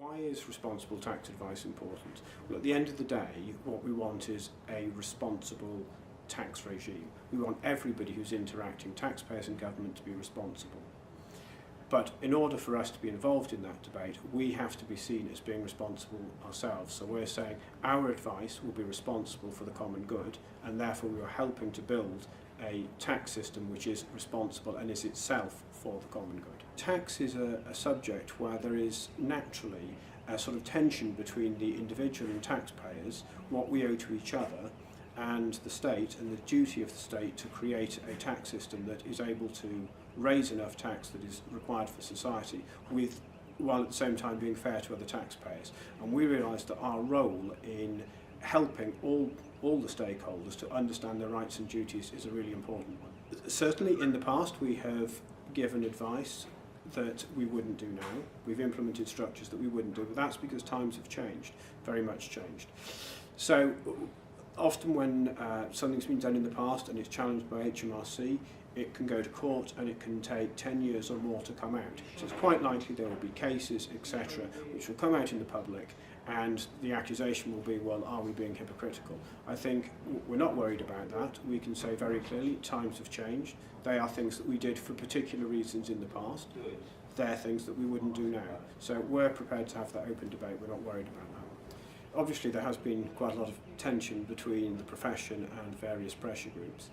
Why is responsible tax advice important? Well, at the end of the day, what we want is a responsible tax regime. We want everybody who's interacting, taxpayers and government, to be responsible. But in order for us to be involved in that debate, we have to be seen as being responsible ourselves. So we're saying our advice will be responsible for the common good, and therefore we are helping to build a tax system which is responsible and is itself for the common good. Tax is a subject where there is naturally a sort of tension between the individual and taxpayers, what we owe to each other, and the state, and the duty of the state to create a tax system that is able to raise enough tax that is required for society, while at the same time being fair to other taxpayers. And we realise that our role in helping all the stakeholders to understand their rights and duties is a really important one. Certainly in the past we have given advice that we wouldn't do now. We've implemented structures that we wouldn't do, but that's because times have changed, very much changed. So often when something's been done in the past and it's challenged by HMRC, it can go to court and it can take 10 years or more to come out. So it's quite likely there will be cases, etc., which will come out in the public, and the accusation will be, well, are we being hypocritical? I think we're not worried about that. We can say very clearly, times have changed. They are things that we did for particular reasons in the past. They're things that we wouldn't do now. So we're prepared to have that open debate. We're not worried about that. Obviously there has been quite a lot of tension between the profession and various pressure groups.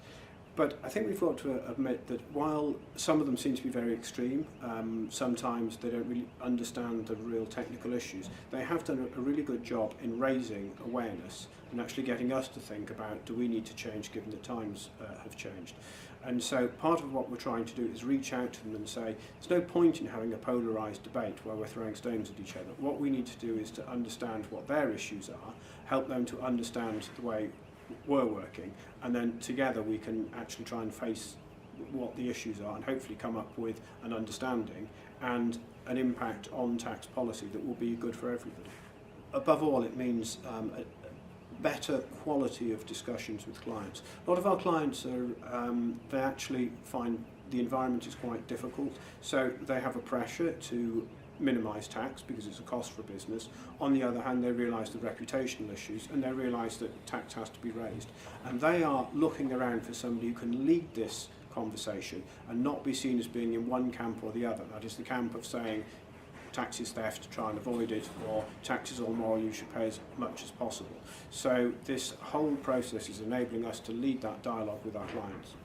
But I think we've got to admit that while some of them seem to be very extreme, sometimes they don't really understand the real technical issues, they have done a really good job in raising awareness and actually getting us to think about, do we need to change given that times have changed? And so part of what we're trying to do is reach out to them and say, there's no point in having a polarised debate where we're throwing stones at each other. What we need to do is to understand what their issues are, help them to understand the way we're working, and then together we can actually try and face what the issues are and hopefully come up with an understanding and an impact on tax policy that will be good for everybody. Above all, it means a better quality of discussions with clients. A lot of our clients they actually find the environment is quite difficult, so they have a pressure to minimise tax because it's a cost for business. On the other hand, they realise the reputational issues and they realise that tax has to be raised. And they are looking around for somebody who can lead this conversation and not be seen as being in one camp or the other. That is the camp of saying tax is theft, try and avoid it, or tax is all moral, you should pay as much as possible. So this whole process is enabling us to lead that dialogue with our clients.